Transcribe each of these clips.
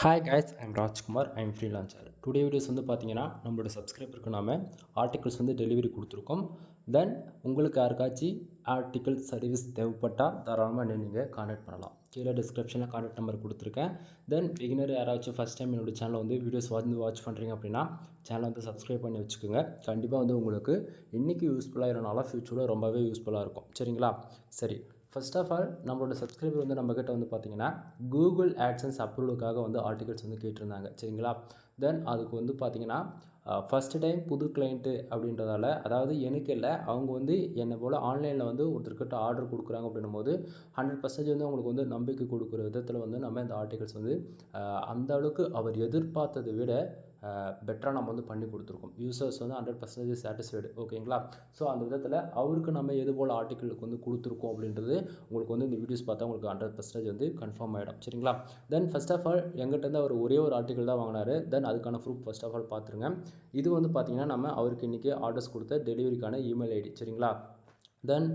Hi guys, I'm Rajkumar, I'm freelancer. Today videos வந்து பார்த்தீங்கன்னா நம்மளோட சப்ஸ்கிரைபருக்கு நாம ஆர்டிகல்ஸ் வந்து டெலிவரி கொடுத்துருக்கோம். தென் உங்களுக்கு யாருக்காச்சும் ஆர்டிகல் சர்வீஸ் தேவைப்பட்டா தாராளமாக நீங்கள் கான்டாக்ட் பண்ணலாம். கீழே டிஸ்கிரிப்ஷனில் கான்டாக்ட் நம்பர் கொடுத்துருக்கேன். தென் பிகினர் யாராச்சும் ஃபஸ்ட் டைம் என்னோட சேனலை வந்து வீடியோஸ் வாட்ச் பண்ணுறீங்க அப்படின்னா சேனலை வந்து சப்ஸ்கிரைப் பண்ணி வச்சுக்கோங்க. கண்டிப்பாக வந்து உங்களுக்கு இன்றைக்கி யூஸ்ஃபுல்லாக இருனால ஃப்யூச்சரில் ரொம்பவே யூஸ்ஃபுல்லாக இருக்கும். சரிங்களா? சரி, ஃபர்ஸ்ட் ஆஃப் ஆல் நம்மளோட சப்ஸ்கிரைபர் வந்து நம்மக்கிட்ட வந்து பார்த்தீங்கன்னா கூகுள் AdSense அப்ரூவலுக்காக வந்து ஆர்டிகல்ஸ் வந்து கேட்டிருந்தாங்க. சரிங்களா? தென் அதுக்கு வந்து பார்த்தீங்கன்னா ஃபஸ்ட்டு டைம் புது கிளைண்ட்டு அப்படின்றதால, அதாவது எனக்கு இல்லை, அவங்க வந்து என்னை போல் ஆன்லைனில் வந்து ஒருத்தர்கிட்ட ஆர்டர் கொடுக்குறாங்க அப்படின்னும் போது 100% வந்து அவங்களுக்கு வந்து நம்பிக்கை கொடுக்குற விதத்தில் வந்து நம்ம இந்த ஆர்டிகல்ஸ் வந்து அந்த அளவுக்கு அவர் எதிர்பார்த்ததை விட பெட்டராக நம்ம வந்து பண்ணி கொடுத்துருக்கோம். யூசர்ஸ் வந்து 100% சாட்டிஸ்ஃபைடு. ஓகேங்களா? ஸோ அந்த விதத்தில் அவருக்கு நம்ம எது போல் ஆர்டிக்கலுக்கு வந்து கொடுத்துருக்கோம் அப்படின்றது உங்களுக்கு வந்து இந்த வீடியோஸ் பார்த்தா உங்களுக்கு 100% வந்து கன்ஃபார்ம் ஆகிடும். சரிங்களா? தென் ஃபர்ஸ்ட் ஆஃப் ஆல் எங்கிட்டேருந்து அவர் ஒரே ஒரு ஆர்டிக்கல் தான் வாங்கினார். தென் அதுக்கான ப்ரூஃப் ஃபர்ஸ்ட் ஆஃப் ஆல் பார்த்துருங்க. இது வந்து பார்த்தீங்கன்னா நம்ம அவருக்கு இன்றைக்கி ஆர்டர்ஸ் கொடுத்த டெலிவரிக்கான இமெயில் ஐடி. சரிங்களா? தென்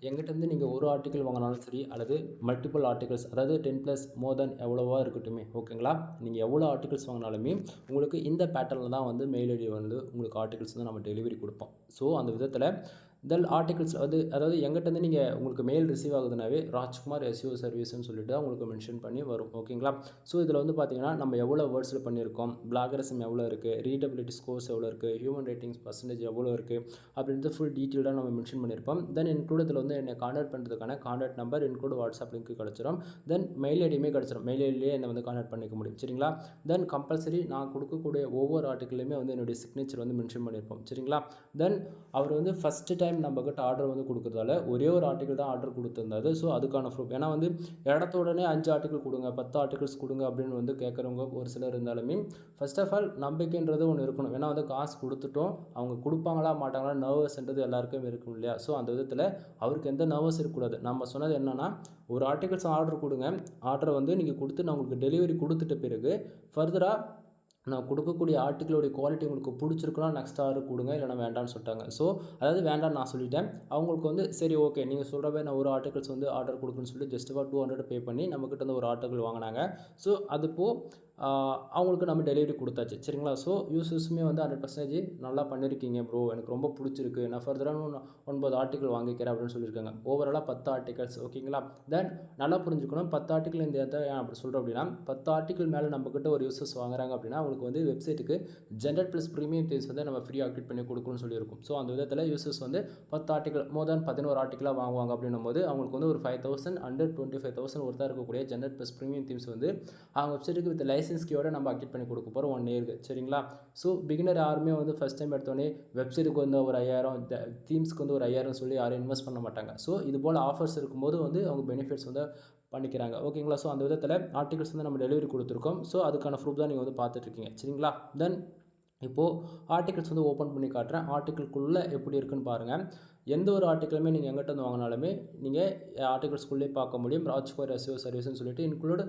எங்கிட்டேருந்து நீங்கள் ஒரு ஆர்டிக்கல் வாங்கினாலும் சரி, அல்லது மல்டிபிள் ஆர்டிகல்ஸ், அதாவது 10+ மோர் தென் எவ்வளோவா இருக்கட்டுமே, ஓகேங்களா? நீங்கள் எவ்வளோ ஆர்டிகல்ஸ் வாங்கினாலுமே உங்களுக்கு இந்த பேட்டர்னில் தான் வந்து மெயில் ஐடி வந்து உங்களுக்கு ஆர்டிகல்ஸ் வந்து நம்ம டெலிவரி கொடுப்போம். ஸோ அந்த விதத்தில் தென் ஆர்டிகல்ஸ் அதாவது எங்கிட்டேருந்து நீங்கள் உங்களுக்கு மெயில் ரிசீவ் ஆகுதுனாவே ராஜ்குமார் SEO சர்வீஸ்னு சொல்லிட்டு உங்களுக்கு மென்ஷன் பண்ணி வரும். ஓகேங்களா? ஸோ இதில் வந்து பார்த்தீங்கன்னா நம்ம எவ்வளோ வேர்ட்ஸில் பண்ணியிருக்கோம், பிளாகரிசம் எவ்வளோ இருக்குது, ரீடபிலிட்டி ஸ்கோர்ஸ் எவ்வளோ இருக்குது, ஹியூமன் ரேட்டிங்ஸ் பர்சன்டேஜ் எவ்வளோ இருக்குது அப்படின்றது ஃபுல் டீட்டெயிலாக நம்ம மென்ஷன் பண்ணியிருப்போம். தென் இன்க்ளூட் இதில் வந்து என்னை கான்டாக்ட் பண்ணுறதுக்கான contact number include WhatsApp link கிடச்சிரும். தென் மெயில் ஐடியுமே கிடச்சிரும். மெயில் ஐடியிலே என்னை வந்து கான்டாக்ட் பண்ணிக்க முடியும். சரிங்களா? தென் கம்பல்சரி நான் கொடுக்கக்கூடிய ஒவ்வொரு ஆர்டிக்கலையுமே வந்து என்னுடைய சிக்னேச்சர் வந்து மென்ஷன் பண்ணியிருப்போம். சரிங்களா? தென் அவர் வந்து ஃபஸ்ட்டு டைம் நம்மக்கிட்ட ஆர்டர் வந்து கொடுக்குறதால ஒரே ஒரு ஆர்டிக்கல் தான் ஆர்டர் கொடுத்துருந்தாரு. ஸோ அதுக்கான ப்ரூஃப், ஏன்னா வந்து இடத்த உடனே 5 ஆர்டிக்கல் கொடுங்க, 10 ஆர்டிகல்ஸ் கொடுங்க அப்படின்னு வந்து கேட்குறவங்க ஒரு சிலர் இருந்தாலுமே ஃபர்ஸ்ட் ஆஃப் ஆல் நம்பிக்கைன்றது ஒன்று இருக்கணும். ஏன்னா வந்து காசு கொடுத்துட்டோம், அவங்க கொடுப்பாங்களா மாட்டாங்களா நர்வஸ்ன்றது எல்லாருக்கும் இருக்கும் இல்லையா? ஸோ அந்த விதத்தில் அவருக்கு எந்த நர்வஸ் இருக்கக்கூடாது. நம்ம சொன்னது என்னென்னா, ஒரு ஆர்டிகல்ஸ் ஆர்டர் கொடுங்க, ஆர்டரை வந்து நீங்கள் கொடுத்து நான் உங்களுக்கு டெலிவரி கொடுத்துட்ட பிறகு ஃபர்தராக நான் கொடுக்கக்கூடிய ஆர்டிக்கலோடைய குவாலிட்டி உங்களுக்கு பிடிச்சிருக்குன்னா நெக்ஸ்ட் ஆர்டர் கொடுங்க, இல்லைனா வேண்டாம்னு சொல்லிட்டாங்க. ஸோ அதாவது வேண்டாம்னு நான் சொல்லிட்டேன். அவங்களுக்கு வந்து சரி ஓகே நீங்கள் சொல்கிறவே நான் ஒரு ஆர்டிகல்ஸ் வந்து ஆர்டர் கொடுக்குன்னு சொல்லி ஜஸ்ட் 200 பே பண்ணி நம்மக்கிட்ட வந்து ஒரு ஆர்டிக்கல் வாங்கினாங்க. ஸோ அதுப்போ அவங்களுக்கு நம்ம டெலிவரி கொடுத்தாச்சு. சரிங்களா? ஸோ யூசர்ஸுமே வந்து 100% நல்லா பண்ணியிருக்கீங்க ப்ரோ, எனக்கு ரொம்ப பிடிச்சிருக்கு, நான் ஃபர்தராக 9 ஆர்டிக்கல் வாங்கிக்கிறேன் அப்படின்னு சொல்லியிருக்காங்க. ஓவராலாக 10 ஆர்டிகல்ஸ். ஓகேங்களா? தென் நல்லா புரிஞ்சுக்கணும், 10 ஆர்டிக்கல் இந்த இடத்த ஏன் அப்படி சொல்கிறோம் அப்படின்னா, 10 ஆர்டிக்கல் மேலே நம்மக்கிட்ட ஒரு யூசர்ஸ் வாங்குறாங்க அப்படின்னா அவங்களுக்கு வந்து வெப்சைட்டுக்கு ஜென்ரேட் ப்ளஸ் ப்ரீமியம் தேர்ஸ் வந்து நம்ம ஃப்ரீ அப்டேட் பண்ணி கொடுக்கணும்னு சொல்லியிருக்கும். ஸோ அந்த விதத்தில் யூசர்ஸ் வந்து 10 ஆர்டிக்கல் மோர் தென் 11 ஆர்டிக்கலாக வாங்குவாங்க அப்படின்னும் போது அவங்களுக்கு வந்து ஒரு 5,000 அண்டர் 25,000 ஒருத்தா இருக்கக்கூடிய ஜென்ரேட் ப்ளஸ் ப்ரீமியம் தீம்ஸ் வந்து அவங்க வெப்சைட்டுக்கு வித் லைசன்ஸ் கீயோட நம்ம அப்டேட் பண்ணி கொடுக்க போகிறோம் 1 இயருக்கு. சரிங்களா? ஸோ பிகினர் யாருமே வந்து ஃபஸ்ட் டைம் எடுத்தோடனே வெப்சைட்டுக்கு வந்து ஒரு 5,000, தீம்ஸ்க்கு வந்து ஒரு 5,000 சொல்லி யாரும் இன்வெஸ்ட் பண்ண மாட்டாங்க. ஸோ இது போல் ஆஃபர்ஸ் இருக்கும்போது வந்து அவங்க பெனிஃபிட்ஸ் வந்து பண்ணிக்கிறாங்க. ஓகேங்களா? ஸோ அந்த விதத்தில் ஆர்டிகல்ஸ் வந்து நம்ம டெலிவரி கொடுத்துருக்கோம். ஸோ அதுக்கான ப்ரூஃப் தான் நீங்கள் வந்து பார்த்துட்ருக்கீங்க. சரிங்களா? தென் இப்போது ஆர்டிகல்ஸ் வந்து ஓப்பன் பண்ணி காட்டுறேன். ஆர்டிக்கலுக்குள்ளே எப்படி இருக்குன்னு பாருங்கள். எந்த ஒரு ஆர்டிக்கலுமே நீங்கள் எங்கிட்ட வந்து வாங்கினாலுமே நீங்கள் ஆர்டிகல்ஸ்குள்ளே பார்க்க முடியும். ராஜ்குமார் SEO சர்வீஸ்னு சொல்லிட்டு include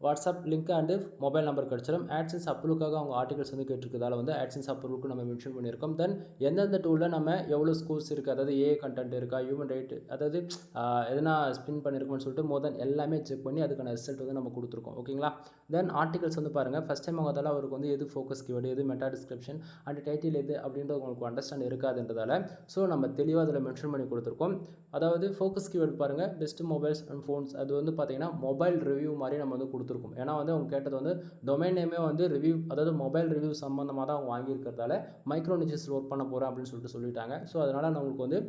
WhatsApp link and mobile number கிடச்சிடும். AdSense அப்ரூவலுக்காக அவங்க ஆர்டிகல்ஸ் வந்து கேட்டிருக்கிறதால வந்து AdSense அப்ரூவலுக்கு நம்ம மென்ஷன் பண்ணியிருக்கோம். தென் எந்தெந்த டூலில் நம்ம எவ்வளோ ஸ்கோர்ஸ் இருக்குது, அதாவது AI கண்டென்ட் இருக்கா, ஹியூமன் ரைட், அதாவது எதனா ஸ்பின் பண்ணியிருக்கோம்னு சொல்லிட்டு மோர் தென் எல்லாமே செக் பண்ணி அதுக்கான ரிசல்ட் வந்து நம்ம கொடுத்துருக்கோம். ஓகேங்களா? தென் ஆர்டிகல்ஸ் வந்து பாருங்கள், ஃபஸ்ட் டைம் வாங்கிறதால அவருக்கு வந்து எது ஃபோக்கஸ் கீவேர்டு, எது மெட்டா டிஸ்கிரிப்ஷன் அண்ட் டைட்டில் எது அப்படின்றது உங்களுக்கு அண்டர்ஸ்டாண்ட் இருக்காதுன்றதால ஸோ நம்ம தெளிவாக அதில் மென்ஷன் பண்ணி கொடுத்துருக்கோம். அதாவது ஃபோக்கஸ் கீவேர்டு பாருங்கள், பெஸ்ட் மொபைல்ஸ் அண்ட் ஃபோன்ஸ், அது வந்து பார்த்தீங்கன்னா மொபைல் ரிவ்யூ மாதிரி நம்ம வந்து கொடுத்துருக்கோம். ஏன்னா வந்து அவங்க கேட்டது வந்து டொமைன் நேமே வந்து ரிவ்யூ, அதாவது மொபைல் ரிவ்யூ சம்மந்தமாக தான் அவங்க வாங்கியிருக்கிறதால மைக்ரோ நிச்சஸ் ஒர்க் பண்ண போகிறேன் அப்படின்னு சொல்லிட்டாங்க. ஸோ அதனால் நம்மளுக்கு வந்து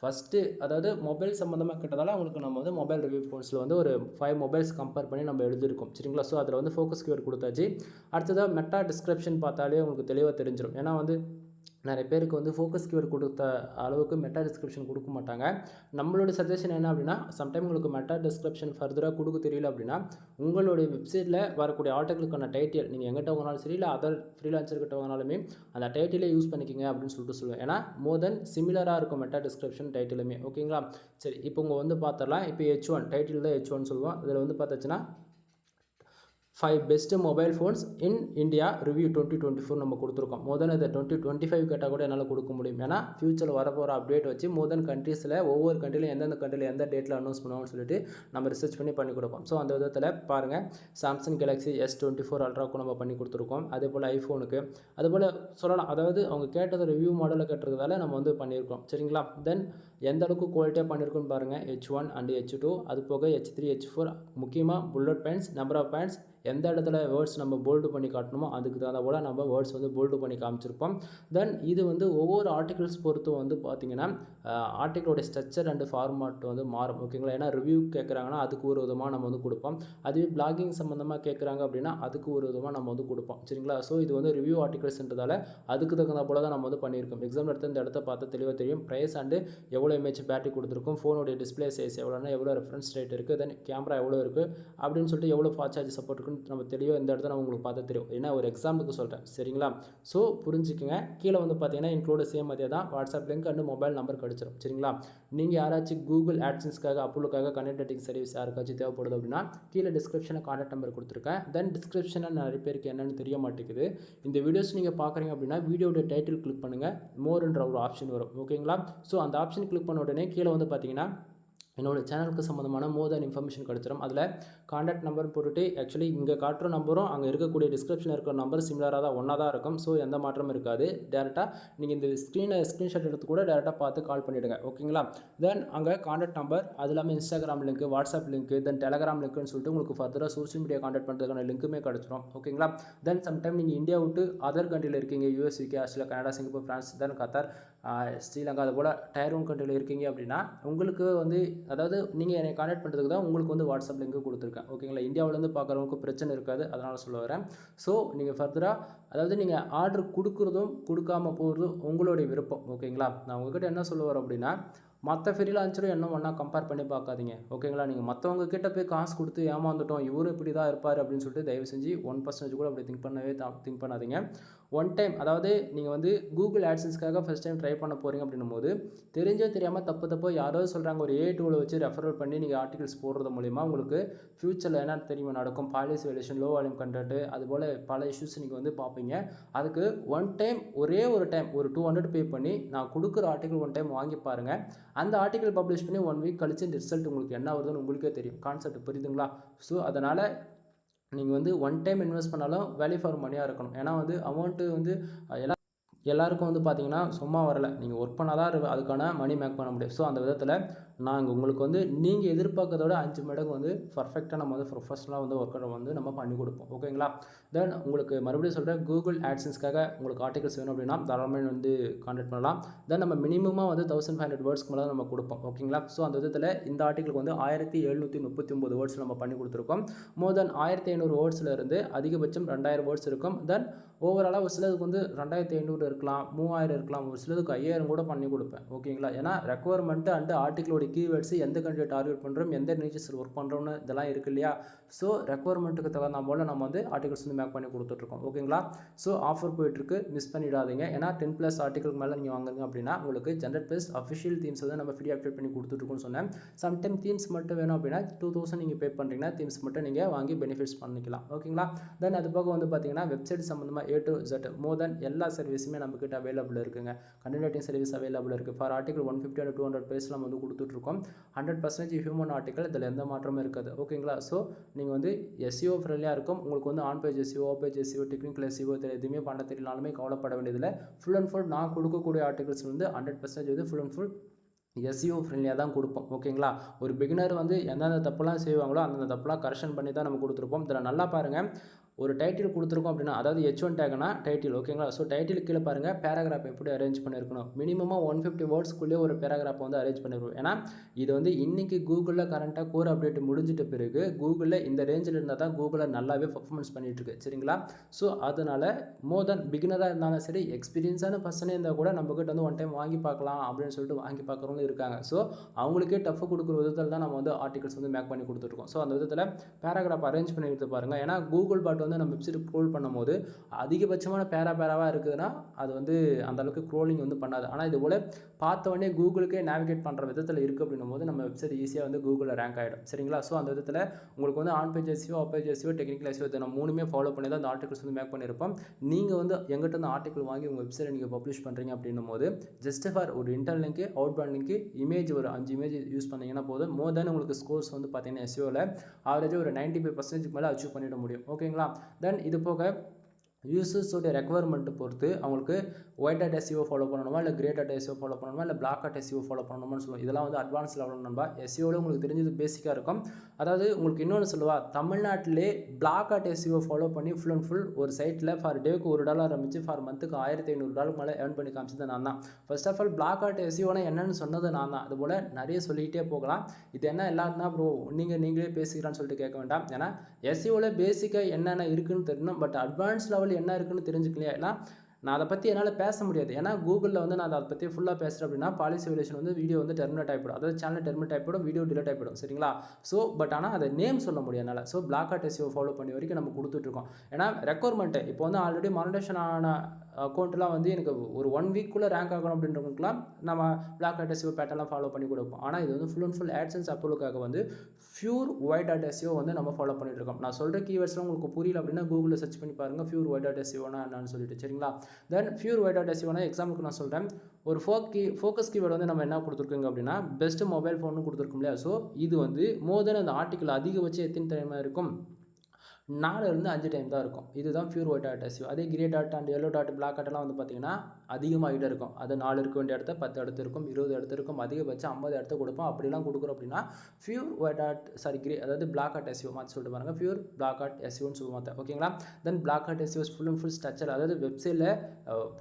ஃபஸ்ட்டு அதாவது மொபைல் சம்மந்தமாக கேட்டதால் அவங்களுக்கு நம்ம வந்து மொபைல் ரிவ்யூ ஃபோன்ஸில் வந்து ஒரு 5 மொபைல்ஸ் கம்பேர் பண்ணி நம்ம எழுதியிருக்கோம். சரிங்களா? ஸோ அதில் வந்து ஃபோக்கஸ் கீவேர்டு கொடுத்தாச்சு. அடுத்ததாக மெட்டா டிஸ்கிரிப்ஷன் பார்த்தாலே உங்களுக்கு தெளிவாக தெரிஞ்சிடும். ஏன்னா வந்து நிறைய பேருக்கு வந்து ஃபோக்கஸ் கீவேர்டு கொடுத்த அளவுக்கு மெட்டா டிஸ்கிரிப்ஷன் கொடுக்க மாட்டாங்க. நம்மளோட சஜஷன் என்ன அப்படின்னா, சம்டைம் உங்களுக்கு மெட்டா டிஸ்கிரிப்ஷன் ஃபர்தராக கொடுக்க தெரியல அப்படின்னா உங்களுடைய வெப்சைட்டில் வரக்கூடிய ஆர்டிகளுக்கான டைட்டில் நீங்கள் எங்கிட்ட வாங்கினாலும் சரி, இல்லை அதர் ஃப்ரீலான்சர் கிட்ட வாங்கினாலுமே அந்த டைட்டிலே யூஸ் பண்ணிக்கிங்க அப்படின்னு சொல்லுவேன். ஏன்னா மோர் தென் சிமிலராக இருக்கும் மெட்டா டிஸ்கிரிப்ஷன் டைட்டிலுமே. ஓகேங்களா? சரி, இப்போ உங்கள் வந்து பார்த்துடலாம். இப்போ H1 டைட்டில் தான் H1 சொல்லுவோம். அதில் வந்து பார்த்தாச்சுன்னா 5 best mobile phones in India review 2024 நம்ம கொடுத்துருக்கோம். மோர் தென் இதை 2025 கேட்டால் கூட என்னால் கொடுக்க முடியும். ஏன்னா ஃபியூச்சரில் வரப்போகிற அப்டேட் வச்சு மோர் தென் கண்ட்ரீஸில் ஒவ்வொரு கண்ட்ரிலையும் எந்தெந்த கண்ட்ரியில் எந்த டேட்டில் அனௌன்ஸ் பண்ணுவோம்னு சொல்லிட்டு நம்ம ரிசர்ச் பண்ணி கொடுப்போம். ஸோ அந்த விதத்தில் பாருங்கள், சாம்சங் கேலக்ஸி S24 அல்ட்ராவுக்கும் நம்ம பண்ணி கொடுத்துருக்கோம். அதே போல் ஐஃபோனுக்கு அதுபோல் சொல்லலாம். அதாவது அவங்க கேட்டது ரிவ்யூ மாடலில் கேட்டிருக்கிறதால நம்ம வந்து பண்ணியிருக்கோம். சரிங்களா? தென் எந்த அளவுக்கு குவாலிட்டியாக பண்ணியிருக்கோன்னு பாருங்கள். H1 அண்ட் H2, அது போக H3 H4, முக்கியமாக bullet points, number of points, எந்த இடத்துல வேர்ட்ஸ் நம்ம போல்டு பண்ணி காட்டணுமோ அதுக்கு தகுந்த போல் நம்ம வேர்ட்ஸ் வந்து போல்டு பண்ணி காமிச்சிருப்போம். தென் இது வந்து ஒவ்வொரு ஆர்டிகல்ஸ் பொறுத்து வந்து பார்த்திங்கன்னா ஆர்டிகளோட ஸ்ட்ரக்சர் அண்ட் ஃபார்மாட் வந்து மாறும். ஓகேங்களா? ஏன்னா ரிவ்யூ கேட்குறாங்கன்னா அதுக்கு ஒரு விதமாக நம்ம வந்து கொடுப்போம். அதுவே பிளாகிங் சம்மந்தமாக கேட்குறாங்க அப்படின்னா அதுக்கு ஒரு விதமாக நம்ம வந்து கொடுப்போம். சரிங்களா? ஸோ இது வந்து ரிவ்யூ ஆர்டிகல்ஸ்ன்றதால அதுக்கு தகுந்த போல் தான் நம்ம வந்து பண்ணியிருக்கோம். எக்ஸாம்பிள் எடுத்து இந்த இடத்த பார்த்து தெளிவாக தெரியும். ப்ரைஸ் அண்டு எவ்வளோ எம்ஏஹெச் பேட்டரி கொடுத்துருக்கோம், ஃபோனுடைய டிஸ்பிளே சைஸ் எவ்வளோனா, எவ்வளோ ரெஃபரன்ஸ் ரேட் இருக்குது, தென் கேமரா எவ்வளோ இருக்குது அப்படின்னு சொல்லிட்டு எவ்வளோ ஃபாஸ்ட் சார்ஜ் சப்போர்ட் இருக்குன்னு நம்ம தெளிவாக இந்த இடத்துல உங்களுக்கு பார்த்தா தெரியும். ஏன்னா ஒரு எக்ஸாம்பிளுக்கு சொல்கிறேன். சரிங்களா? ஸோ புரிஞ்சுக்குங்க. கீழே வந்து பார்த்தீங்கன்னா இன்க்ளூட் சேம் அதே தான், WhatsApp link and mobile number கிடச்சிடும். சரிங்களா? நீங்கள் யாராச்சும் கூகுள் ஆட்சன்ஸ்க்காக அப்ரூவலுக்காக கனெக்டிங் சர்வீஸ் யாருக்காச்சும் தேவைப்படுது அப்படின்னா கீழே டிஸ்கிரிப்ஷனில் கான்டாக்ட் நம்பர் கொடுத்துருக்கேன். தென் டிஸ்கிரிப்ஷனில் நிறைய பேருக்கு என்னென்னு தெரிய மாட்டேங்குது. இந்த வீடியோஸ் நீங்கள் பார்க்குறீங்க அப்படின்னா வீடியோட டைட்டில் கிளிக் பண்ணுங்கள், மோர்ன்ற ஒரு ஆப்ஷன் வரும். ஓகேங்களா? ஸோ அந்த ஆப்ஷன் கிளிக் பண்ண உடனே கீழே வந்து பார்த்தீங்கன்னா என்னோட சேனலுக்கு சம்மந்தமான மோர் தென் இன்ஃபர்மேஷன் கிடச்சிடும். அதில் கான்டாக்ட் நம்பர் போட்டுட்டு ஆக்சுவலி இங்கே காட்டுற நம்பரும் அங்கே இருக்கக்கூடிய டிஸ்கிரிப்ஷனில் இருக்கிற நம்பர் சிமிலராக தான், ஒன்றா தான் இருக்கும். ஸோ எந்த மாற்றமும் இருக்காது. டேரெக்டாக நீங்கள் இந்த ஸ்க்ரீன்ஷாட் எடுத்து கூட டேரெக்டாக பார்த்து கால் பண்ணிவிடுங்க. ஓகேங்களா? தென் அங்கே கான்டாக்ட் நம்பர், அது இல்லாமல் Instagram link, WhatsApp link, then Telegram லிங்க்னு சொல்லிட்டு உங்களுக்கு ஃபர்தராக சோஷியல் மீடியா கான்டாக்ட் பண்ணுறதுக்கான லிங்க்குமே கிடச்சிடும். ஓகேங்களா? தென் சம்டைம் நீங்கள் இந்தியா விட்டு அதர் கண்ட்ரியில் இருக்கீங்க, US, UK, Australia, Canada, Singapore, France, then Qatar, Sri Lanka, அது போல் டயர் 1 கண்ட்ரியில் இருக்கீங்க அப்படின்னா உங்களுக்கு வந்து அதாவது நீங்கள் என்னை கான்டாக்ட் பண்ணுறதுக்கு தான் உங்களுக்கு வந்து வாட்ஸ்அப் லிங்க்கு கொடுத்துருக்கேன். ஓகேங்களா? இந்தியாவிலேருந்து பார்க்குறவங்களுக்கு பிரச்சனை இருக்காது, அதனால் சொல்ல வரேன். ஸோ நீங்கள் ஃபர்தராக அதாவது நீங்கள் ஆர்டர் கொடுக்குறதும் கொடுக்காம போகிறதும் உங்களுடைய விருப்பம். ஓகேங்களா? நான் உங்கள்கிட்ட என்ன சொல்ல வரேன் அப்படின்னா, மற்ற ஃப்ரீலான்சரும் என்ன ஒன்றா கம்பேர் பண்ணி பார்க்காதீங்க. ஓகேங்களா? நீங்கள் மற்றவங்க கிட்ட போய் காசு கொடுத்து ஏமாந்துட்டோம், இவரும் இப்படி தான் இருப்பார் அப்படின்னு சொல்லிட்டு தயவு செஞ்சு 1% கூட அப்படி திங்க் பண்ணாதீங்க. ஒன் டைம் அதாவது நீங்கள் வந்து கூகுள் ஆட்சன்ஸ்க்காக ஃபஸ்ட் டைம் ட்ரை பண்ண போகிறீங்க அப்படின்னும் போது தெரிஞ்சோ தெரியாமல் தப்போ யாரோ சொல்கிறாங்க ஒரு AI டூலை வச்சு ரெஃபரல் பண்ணி நீங்கள் ஆர்டிகல்ஸ் போடுறது மூலிமா உங்களுக்கு ஃப்யூச்சரில் என்ன தெரியுமா நடக்கும், policy valuation, low volume content, அதுபோல் பல இஷ்யூஸ் நீங்கள் வந்து பார்ப்பீங்க. அதுக்கு ஒன் டைம் ஒரே ஒரு டைம் ஒரு 200 பே பண்ணி நான் கொடுக்குற ஆர்டிகல் ஒன் டைம் வாங்கி பாருங்கள். அந்த ஆர்டிகல் பப்ளிஷ் பண்ணி 1 வீக் கழிச்சு இந்த ரிசல்ட் உங்களுக்கு என்ன வருதுன்னு உங்களுக்கே தெரியும். கான்செப்ட் புரியுதுங்களா? ஸோ அதனால் நீங்கள் வந்து ஒன் டைம் இன்வெஸ்ட் பண்ணாலும் வேல்யூ ஃபார் மணியாக இருக்கணும். ஏன்னா வந்து அமௌண்ட்டு வந்து எல்லாருக்கும் வந்து பார்த்தீங்கன்னா சும்மா வரல, நீங்கள் ஒர்க் பண்ணால் தான் அதுக்கான மணி மேக் பண்ண முடியும். ஸோ அந்த விதத்தில் நாங்கள் உங்களுக்கு வந்து நீங்கள் எதிர்பார்க்கறதோட 5 மடங்கு வந்து பர்ஃபெக்டாக நம்ம வந்து ப்ரொஃபஷனலாக வந்து ஒர்க் வந்து நம்ம பண்ணி கொடுப்போம். ஓகேங்களா? தென் உங்களுக்கு மறுபடியும் சொல்கிறேன், கூகுள் ஆட்சன்ஸ்க்காக உங்களுக்கு ஆர்டிகல்ஸ் வேணும் அப்படின்னா தாராளமாக வந்து கான்டாக்ட் பண்ணலாம். தென் நம்ம மினிமமாக வந்து 1500 வேர்ட்ஸ்க்கு மேலே நம்ம கொடுப்போம். ஓகேங்களா? ஸோ அந்த விதத்தில் இந்த ஆர்டிகளுக்கு வந்து 1739 வேர்ட்ஸ் நம்ம பண்ணி கொடுத்துருக்கோம். மோர் தென் 1500 வேர்ட்ஸில் இருந்து அதிகபட்சம் 2000 வேர்ட்ஸ் இருக்கும். தென் ஓவராலாக ஒரு சிலதுக்கு வந்து 2500 இருக்கலாம், 3000 இருக்கலாம், ஒரு சிலதுக்கு 5000 கூட பண்ணி கொடுப்பேன். ஓகேங்களா? ஏன்னா ரெக்குவயர்மெண்ட் அண்ட் ஆர்டிகளோட கீவேர்ட்ஸ், எந்த கண்ட்ரியை டார்கெட் பண்ணுறோம், எந்த நிச்சஸில் ஒர்க் பண்ணுறோம்னு இதெல்லாம் இருக்கு இல்லையா? ஸோ ரெக்குவயர்மெண்ட்டுக்கு தகுந்த போல் நம்ம வந்து ஆர்டிகல்ஸ் வந்து மேக் பண்ணி கொடுத்துட்ருக்கோம். ஓகேங்களா? ஸோ ஆஃபர் போயிட்டுருக்கு, மிஸ் பண்ணிடாதீங்க. ஏன்னா 10+ ஆர்டிகலுக்கு மேலே நீங்கள் வாங்குங்க அப்படின்னா உங்களுக்கு ஜென்ரேட்+ அஃபிஷியல் தீம்ஸ் வந்து நம்ம ஃப்ரீ அப்டேட் பண்ணி கொடுத்துட்ருக்கோன்னு சொன்னேன். சம்டைம் தீம்ஸ் மட்டும் வேணும் அப்படின்னா 2000 நீங்கள் பே பண்ணுறீங்கன்னா தீம்ஸ் மட்டும் நீங்கள் வாங்கி பெனிஃபிட்ஸ் பண்ணிக்கலாம். ஓகேங்களா? தென் அது போக வந்து பார்த்தீங்கன்னா வெப்சைட் சம்மந்தமாக A to Z மோர் தென் எல்லா சர்வீஸுமே நம்மக்கிட்ட அவைலபிள் இருக்குங்க. கண்டென்ட் ரைட்டிங் சர்வீஸ் அவைலபிள் இருக்குது. ஃபார் ஆர்டிகல் 150 and 200 பேஜ் நம்ம வந்து கொடுத்துட்ருக்கோம். 100% ஹியூமன் ஆர்டிகல், இதில் எந்த மாற்றமும் இருக்காது. ஓகேங்களா? ஸோ நீங்கள் வந்து SEO ஃப்ரெண்ட்லியாக இருக்கும். உங்களுக்கு வந்து on page SEO, off page SEO, technical SEO எதுவுமே பண்ண தெரியலனாலுமே கவலைப்பட வேண்டியதில்லை. ஃபுல் அண்ட் ஃபுல் நான் கொடுக்கக்கூடிய ஆர்டிகல்ஸ் வந்து 100% வந்து ஃபுல் அண்ட் ஃபுல் SEO ஃப்ரெண்ட்லியாக தான் கொடுப்போம். ஓகேங்களா? ஒரு பிகினர் வந்து எந்தெந்த தப்புலாம் செய்வாங்களோ அந்தந்த தப்புலாம் கரெக்ஷன் பண்ணி தான் நம்ம கொடுத்துருப்போம். இதில் நல்லா பாருங்கள், ஒரு டைட்டில் கொடுத்துருக்கோம் அப்படின்னா அதாவது H1 டேக்னா டைட்டில். ஓகேங்களா? ஸோ டைட்டில் கீழே பாருங்கள் பேராகிராஃப் எப்படி அரேஞ்ச் பண்ணியிருக்கணும். மினிமமாக 150 வேர்ட்ஸ்க்குள்ளே ஒரு பேராகிராஃப் வந்து அரேஞ்ச் பண்ணிடுவோம். ஏன்னா இது வந்து இன்றைக்கி கூகுளில் கரண்ட்டாக கோர் அப்டேட் முடிஞ்சிட்ட பிறகு கூகுளில் இந்த ரேஞ்சில் இருந்தால் தான் கூகுளில் நல்லாவே பர்ஃபார்மன்ஸ் பண்ணிகிட்ருக்கு. சரிங்களா? ஸோ அதனால் மோர் தென் பிகினராக இருந்தாலும் சரி, எக்ஸ்பீரியன்ஸான பர்சனே இருந்தால் கூட நம்மக்கிட்ட வந்து ஒன் டைம் வாங்கி பார்க்கலாம் அப்படின்னு சொல்லிட்டு வாங்கி பார்க்குறவங்க இருக்காங்க. ஸோ அவங்களுக்கே டஃப் கொடுக்குற விதத்தில் தான் நம்ம வந்து ஆர்டிகல்ஸ் வந்து மேக் பண்ணி கொடுத்துருக்கோம். ஸோ அந்த விதத்தில் பேராகிராஃப் அரேஞ்ச் பண்ணி எடுத்து பாருங்கள். ஏன்னா கூகுள் பாட் வந்து நம்ம வெப்சைட் ஸ்க்ரோல் பண்ணும்போது அதிகபட்சமான பேராவாக இருக்குதுன்னா அது வந்து அந்தளவுக்கு க்ரோலிங் வந்து பண்ணாது. ஆனால் இது போல் பார்த்த உடனே கூகுளுக்கே நேவிகேட் பண்ணுற விதத்தில் இருக்குது அப்படின்னும் போது நம்ம வெப்சைட் ஈஸியாக வந்து கூகுளில் ரேங்க் ஆகிடும். சரிங்களா? ஸோ அந்த விதத்தில் உங்களுக்கு வந்து on page SEO, off page SEO, technical SEO இதை நம்ம 3மே ஃபாலோ பண்ணி தான் அந்த ஆர்டிகல்ஸ் வந்து மேக் பண்ணியிருப்போம். நீங்கள் வந்து எங்கிட்ட இந்த ஆர்டிகல் வாங்கி உங்கள் வெப்சைட்டை நீங்கள் பப்ளிஷ் பண்ணுறீங்க அப்படின்னும் போது ஜஸ்ட் ஃபார் ஒரு internal link, outbound link, image ஒரு 5 இமேஜ் யூஸ் பண்ணிங்கன்னா போதும். மோர் தென் உங்களுக்கு ஸ்கோர்ஸ் வந்து பார்த்தீங்கன்னா எஸ்இஓவில் ஆவரேஜாக ஒரு 95% மேலே அச்சீவ் பண்ணிட முடியும். ஓகேங்களா? தென் இது போக யூசர்ஸோடைய ரெக்குவயர்மெண்ட்டை பொறுத்து அவங்களுக்கு ஒயிட் டாட் எஸ்இஓ ஃபாலோ பண்ணணுமா, இல்லை கிரே டாட் எஸ்இஓ ஃபாலோ பண்ணணுமா, இல்லை பிளாக் டாட் எஸ்இஓ ஃபாலோ பண்ணணுமான்னு சொல்லுவோம். இதெல்லாம் வந்து அட்வான்ஸ் லெவல் நண்பா. எஸ்இஓவில் உங்களுக்கு தெரிஞ்சது பேசிக்காக இருக்கும். அதாவது உங்களுக்கு இன்னொன்று சொல்லுவா, தமிழ்நாட்டிலே பிளாக் டாட் எஸ்இஓ ஃபாலோ பண்ணி ஃபுல் அண்ட் ஃபுல் ஒரு சைட்டில் ஃபார் டேக்கு $1 ஆரம்பிச்சு ஃபார் மந்த்துக்கு $1500 மேலே ஏர்ன் பண்ணி காமிச்சது நான் தான். First of all black dot எஸ்இஓனா என்னன்னு சொன்னது நான் தான். அதுபோல் நிறைய சொல்லிக்கிட்டே போகலாம். இது என்ன எல்லாம் தான் ப்ரோ நீங்களே பேசிக்கிறான்னு சொல்லிட்டு கேட்க வேண்டாம். ஏன்னா எஸ்இஓவில் பேசிக்காக என்னென்ன இருக்குன்னு தெரியணும். பட் அட்வான்ஸ் லெவல் என்ன இருக்குன்னு தெரிஞ்சுக்கலையா? ஏன்னா நான் அதை பற்றி என்னால் பேச முடியாது. ஏன்னா கூகுளில் வந்து நான் அதை பற்றி ஃபுல்லாக பேசுகிறேன் அப்படின்னா பாலிசி விலேஷன் வந்து வீடியோ வந்து டெர்மினேட் ஆகிடும். அதாவது சேனல் டெர்மினேட் ஆகிடும், வீடியோ டிலேட் ஆகிடும். சரிங்களா? ஸோ பட் ஆனால் அதை நேம் சொல்ல முடியும் என்னால். So blog dot SEO follow பண்ணி வரைக்கும் நம்ம கொடுத்துட்ருக்கோம். ஏன்னா ரெக்குவயர்மெண்ட்டு இப்போ வந்து ஆல்ரெடி மானிட்டேஷன் ஆன அக்கௌண்ட்லாம் வந்து எனக்கு ஒரு 1 வீக்குள்ளே ரேங்க் ஆகணும் அப்படின்றவங்களுக்குலாம் நம்ம பிளாக் டாட் எஸ்இஓ பேட்டர்லாம் ஃபாலோ பண்ணி கொடுப்போம். ஆனால் இது வந்து ஃபுல் அண்ட் ஃபுல் AdSense Approvalக்காக வந்து பியூர் ஒயிட் டாட் எஸ்இஓ வந்து நம்ம ஃபாலோ பண்ணிட்டு இருக்கோம். நான் சொல்கிற கீவேர்ட்ஸ்லாம் உங்களுக்கு புரியல அப்படின்னா கூகுளில் சர்ச் பண்ணி பாருங்கள் பியூர் ஒயிட் டாட் எஸ்இஓனா என்னன்னு சொல்லிட்டு. சரிங்களா? தென் பியூர் ஒயிட் டாட் எஸ்இஓனா எக்ஸாம்பிளுக்கு நான் சொல்கிறேன். ஒரு ஃபோக்கஸ் கீவேர்டு வந்து நம்ம என்ன கொடுத்துருக்கோங்க அப்படின்னா பெஸ்ட் மொபைல் ஃபோன்னு கொடுத்துருக்கோம் இல்லையா? ஸோ இது வந்து மோர் தென் அந்த ஆர்டிக்கல் அதிகபட்சம் எத்தனை டைமாக இருக்கும்? 4-5 டைம் தான் இருக்கும். இதுதான் பியூர் ஒயிட் டாட் எஸ்இஓ. அதே grey dot and yellow dot black டாட்லாம் வந்து பார்த்தீங்கன்னா அதிகமாகிட்டே இருக்கும். அது 4 இருக்க வேண்டிய இடத்த 10 இடத்து இருக்கும், 20 இடத்து இருக்கும், அதிகபட்சம் 50 இடத்த கொடுப்போம். அப்படிலாம் கொடுக்குறோம் அப்படின்னா பியூர் ஒயிட் டாட் கிரே அதாவது பிளாக் டாட் எஸ்இஓ மாற்றி சொல்லிட்டு பாருங்கள். பியூர் பிளாக் டாட் எஸ்இஓன்னு சொல்லுவாங்க. ஓகேங்களா? Then black dot SEO full and full structure. அதாவது வெப்சைட்டில்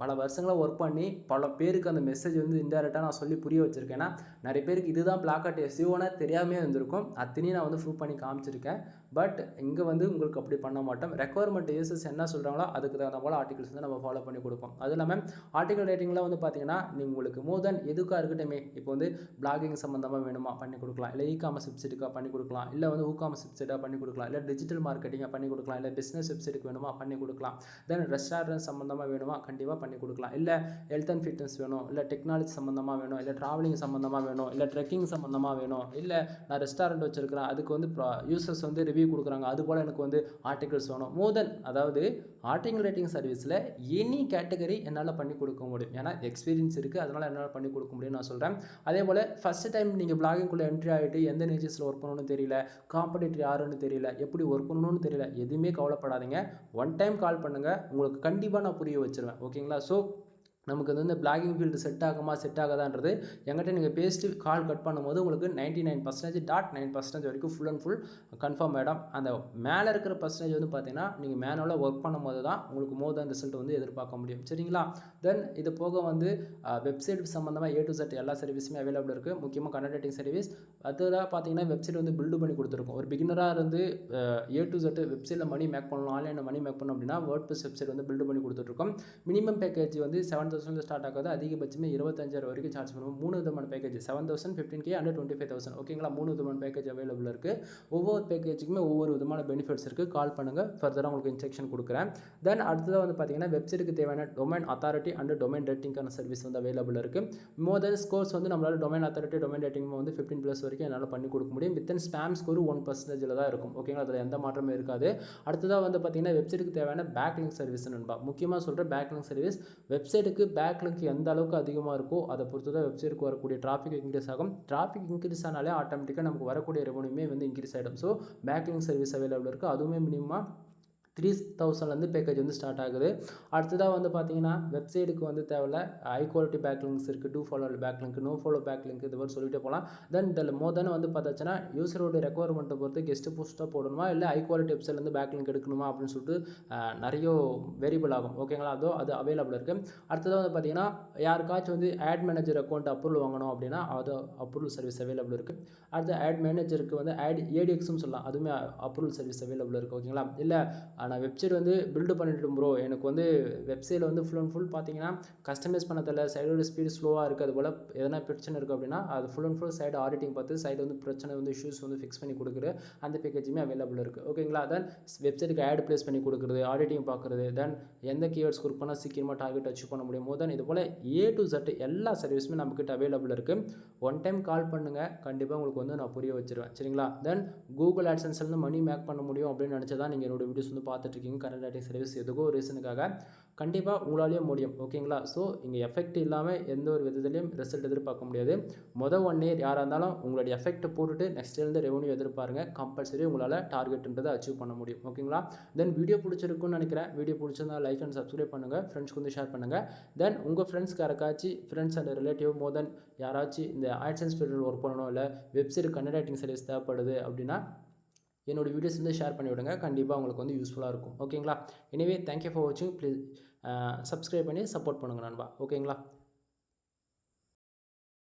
பல வருஷங்களாக ஒர்க் பண்ணி பல பேருக்கு அந்த மெசேஜ் வந்து இன்டெரக்டாக நான் சொல்லி புரிய வச்சுருக்கேன். ஏன்னா நிறைய பேருக்கு இதுதான் பிளாக் டாட் எஸ்இஓனா தெரியாமே இருந்திருக்கும். அத்தனையும் நான் வந்து ப்ரூவ் பண்ணி காமிச்சிருக்கேன். பட் இங்கே வந்து உங்களுக்கு அப்படி பண்ண மாட்டோம். ரெக்குவயர்மெண்ட் யூசர்ஸ் என்ன சொல்கிறாங்களோ அதுக்கு தகுந்த போல் ஆர்டிகல்ஸ் வந்து நம்ம ஃபாலோ பண்ணி கொடுப்போம். அது இல்லாமல் ஆர்டிகல் ரைட்டிங்கில் வந்து பார்த்தீங்கன்னா நீங்கள் உங்களுக்கு மோர் தென் எதுக்காக இருக்கட்டுமே, இப்போ வந்து பிளாகிங் சம்மந்தமாக வேணுமா பண்ணி கொடுக்கலாம், இல்லை இகாமர்ஸ் வெப்சைட்டுக்காக பண்ணி கொடுக்கலாம், இல்லை வந்து ஊகாமர்ஸ் வெப்சைட்டாக பண்ணி கொடுக்கலாம், இல்லை டிஜிட்டல் மார்க்கெட்டிங்காக பண்ணி கொடுக்கலாம், இல்லை பிஸ்னஸ் வெப்சைட்டுக்கு வேணுமா பண்ணி கொடுக்கலாம். தென் ரெஸ்டாரண்ட் சம்மந்தமாக வேணுமா கண்டிப்பாக பண்ணி கொடுக்கலாம். இல்லை ஹெல்த் அண்ட் ஃபிட்னஸ் வேணும், இல்லை டெக்னாலஜி சம்மந்தமாக வேணும், இல்லை ட்ராவலிங் சம்மந்தமாக வேணும், இல்லை ட்ரெக்கிங் சம்மந்தமாக வேணும், இல்லை நான் ரெஸ்டாரண்ட் வச்சுருக்கிறேன் அதுக்கு வந்து யூசர்ஸ் வந்து ரிவ்யூ கொடுக்குறாங்க அதுபோல் எனக்கு வந்து ஆர்டிகல்ஸ் வேணும். மோர் தென் அதாவது ஆர்டிகல் ரைட்டிங் சர்வீஸில் எனி கேட்டகரி என்னால் பண்ணி கொடுக்க முடியும். ஏன்னா எக்ஸ்பீரியன்ஸ் இருக்குது, அதனால் என்னால் பண்ணி கொடுக்க முடியும்னு நான் சொல்கிறேன். அதே போல் ஃபஸ்ட்டு டைம் நீங்கள் பிளாகிங்குள்ளே என்ட்ரி ஆகிட்டு எந்த நிச்சஸில் ஒர்க் பண்ணணும்னு தெரியல, காம்படிட்டர் யாருன்னு தெரியல, எப்படி ஒர்க் பண்ணணும்னு தெரியல, எதுவுமே கவலைப்படாதீங்க. ஒன் டைம் கால் பண்ணுங்கள், உங்களுக்கு கண்டிப்பாக நான் புரிய வச்சுருவேன். ஓகேங்களா? ஸோ நமக்கு வந்து இந்த பிளாகிங் ஃபீல்டு செட் ஆகாதான்றது எங்கிட்ட நீங்கள் பேசிட்டு கால் கட் பண்ணும்போது உங்களுக்கு 99.9% வரைக்கும் ஃபுல் அண்ட் ஃபுல் கன்ஃபார்ம் ஆகிடும். அந்த மேலே இருக்கிற பர்சன்டேஜ் வந்து பார்த்தீங்கன்னா நீங்கள் மேனுவலாக ஒர்க் பண்ணும்போது தான் உங்களுக்கு மோர் தென் ரிசல்ட் வந்து எதிர்பார்க்க முடியும். சரிங்களா? தென் இது போக வந்து வெப்சைட் சம்மந்தமாக A to Z எல்லா சர்வீஸுமே அவைலபிள் இருக்குது. முக்கியமாக கண்டென்ட் ரைட்டிங் சர்வீஸ். அதில் பார்த்தீங்கன்னா வெப்சைட் வந்து பில்டு பண்ணி கொடுத்துருக்கோம். ஒரு பிகினராக இருந்து A to Z வெப்சைட்டில் மணி மேக் பண்ணணும், ஆன்லைனில் மணி மேக் பண்ணணும் அப்படின்னா வேர்ட்பிரஸ் வெப்சைட் வந்து பில்டு பண்ணி கொடுத்துட்ருக்கோம். மினிமம் பேக்கேஜ் வந்து 7,000 ஸ்டார்ட் ஆகாது, அதிகபட்சமே 25,000 வரைக்கும் சார்ஜ் பண்ணுவோம். 3 விதமான பேக்கேஜ் 7,000, 15K and 25,000. ஓகேங்களா? 3 விதமான பேக்கேஜ் அவைலபிள் இருக்குது. ஒவ்வொரு பேக்கேஜுக்குமே ஒவ்வொரு விதமான பெனிஃபிட்ஸ் இருக்குது. கால் பண்ணுங்கள், ஃபர்தராக உங்களுக்கு இன்ஸ்ட்ரக்ஷன் கொடுக்குறேன். தென் அடுத்ததாக வந்து பார்த்தீங்கன்னா வெப்சைட்டுக்கு தேவையான டொமைன் அத்தாரிட்டி அண்ட் டொமைன் ரேட்டிங்கான சர்வீஸ் வந்து அவைலபிள் இருக்குது. மோர் தென் ஸ்கோர்ஸ் வந்து நம்மளால் டொமைன் அத்தாரிட்டி டொமைன் ரேட்டிங் வந்து 15+ வரைக்கும் என்னால் பண்ணி கொடுக்க முடியும். வித்தின் ஸ்பேம் ஸ்கோர் 1% தான் இருக்கும். ஓகேங்களா? அதில் எந்த மாற்றமே இருக்காது. அடுத்ததாக வந்து பார்த்தீங்கன்னா வெப்சைட்டுக்கு தேவையான பேக்லிங்க் சர்வீஸ் நண்பா. முக்கியமாக சொல்கிற பேக்லிங்க் சர்வீஸ் வெப்சைட்டுக்கு பேக்லிங்க் எந்த அளவுக்கு அதிகமாக இருக்கோ அதை பொறுத்து தான் வெப்சைட்டுக்கு வரக்கூடிய டிராஃபிக் இன்க்ரீஸ் ஆகும். டிராஃபிக் இன்க்ரீஸ் ஆனாலே ஆட்டோமேட்டிக்காக நமக்கு வரக்கூடிய ரெவன்யூமே வந்து இன்க்ரீஸ் ஆகிடும். ஸோ பேக்லிங்க் சர்வீஸ் அவைலபிள் இருக்குது. அதுவுமே மினிமமாக 3,000 பேக்கேஜ் வந்து ஸ்டார்ட் ஆகுது. அடுத்ததாக வந்து பார்த்தீங்கன்னா வெப்சைட்டுக்கு வந்து தேவையில்ல ஹை குவாலிட்டி பேக்லிங்க்ஸ் இருக்குது. Do follow backlink, no follow backlink, இது மாதிரி சொல்லிட்டு போகலாம். தென் இதில் மோர் தென் வந்து பார்த்தாச்சுன்னா யூசரோட ரெக்குவயர்மெண்ட்டை பொறுத்து கெஸ்ட் போஸ்ட்டாக போடணுமா, இல்லை ஹை குவாலிட்டி வெப்சைட்லேருந்து பேக்லிங்க் எடுக்கணுமா அப்படின்னு சொல்லிட்டு நிறைய வேரியபிள் ஆகும். ஓகேங்களா? அது அவைலபிள் இருக்குது. அடுத்ததாக வந்து பார்த்தீங்கன்னா யாருக்காச்சும் வந்து ஆட் மேனேஜர் அக்கௌண்ட் அப்ரூவல் வாங்கணும் அப்படின்னா அது அப்ரூவல் சர்வீஸ் அவைலபிள் இருக்குது. அடுத்து ஆட் மேனேஜருக்கு வந்து ADXன்னு சொல்லலாம், அதுவுமே அப்ரூவல் சர்வீஸ் அவைலபிள் இருக்குது. ஓகேங்களா? இல்லை நான் வெப்சைட் வந்து பில்டு பண்ணிட்டேன் ப்ரோ, எனக்கு வந்து வெப்சைட்டில் வந்து ஃபுல் அண்ட் ஃபுல் பார்த்தீங்கன்னா கஸ்டமைஸ் பண்ண தெரியல, சைடோட ஸ்பீடு ஸ்லோவாக இருக்குது, அது போல் எதனா பிரச்சனை இருக்குது அப்படின்னா அது full and full side auditing பார்த்து சைடு வந்து பிரச்சனை வந்து இஷ்யூஸ் வந்து ஃபிக்ஸ் பண்ணி கொடுக்குற அந்த பேக்கேஜுமே அவைலபிள் இருக்குது. ஓகேங்களா? தென் வெப்சைட்டுக்கு ஆட் ப்ளேஸ் பண்ணி கொடுக்குறது, ஆடிட்டிங் பார்க்குறது, தென் எந்த கீவேர்ட்ஸ் கொடுக்க பண்ணால் சீக்கிரமாக டார்கெட் அச்சீவ் பண்ண முடியும் தென் இது போல் A to Z எல்லா சர்வீஸுமே நம்மக்கிட்ட அவைலபிள் இருக்குது. ஒன் டைம் கால் பண்ணுங்கள், கண்டிப்பாக உங்களுக்கு வந்து நான் புரிய வச்சிருவேன். சரிங்களா? தென் கூகுள் ஆட்சன்ஸ்லேருந்து மணி மேக் பண்ண முடியும் அப்படின்னு நினச்சா தான் நீங்கள் என்னோடய வீடியோஸ் வந்து பார்த்துட்ருக்கீங்க. கரண்ட் ரைட்டிங் சர்வீஸ் எதுக்கோ ஒரு ரீசனுக்காக கண்டிப்பாக உங்களாலேயே முடியும். ஓகேங்களா? ஸோ இங்கே எஃபெக்ட் இல்லாமல் எந்த ஒரு விதத்துலையும் ரிசல்ட் எதிர்பார்க்க முடியாது. 1 இயர் யாராக இருந்தாலும் உங்களுடைய எஃபெக்ட் போட்டுட்டு நெக்ஸ்ட் இயர்லேருந்து ரெவன்யூ எதிர்பாருங்க, கம்பல்சரி உங்களால் டார்கெட்டுன்றதை அச்சீவ் பண்ண முடியும். ஓகேங்களா? தென் வீடியோ பிடிச்சிருக்குன்னு நினைக்கிறேன். வீடியோ பிடிச்சிருந்தா லைக் அண்ட் சப்ஸ்கிரைப் பண்ணுங்கள், ஃப்ரெண்ட்ஸ்க்கு வந்து ஷேர் பண்ணுங்கள். தென் உங்கள் ஃப்ரெண்ட்ஸ்க்கு யாராச்சும் ஃப்ரெண்ட்ஸ் அண்ட் ரிலேட்டிவ் தென் யாராச்சும் இந்த ஆட்சன்ஸ் ஃபீல்டில் ஒர்க் பண்ணணும், இல்லை வெப்சைட் கண்டென்ட் ரைட்டிங் சர்வீஸ் தேவைப்படுது அப்படின்னா என்னோடய வீடியோஸ் வந்து ஷேர் பண்ணி விடுங்க, கண்டிப்பாக உங்களுக்கு வந்து யூஸ்ஃபுல்லாக இருக்கும். ஓகேங்களா? எனிவே தேங்க்யூ ஃபார் வாட்சிங். ப்ளீஸ் சப்ஸ்கிரைப் பண்ணி சப்போர்ட் பண்ணுங்கள் நண்பா. ஓகேங்களா?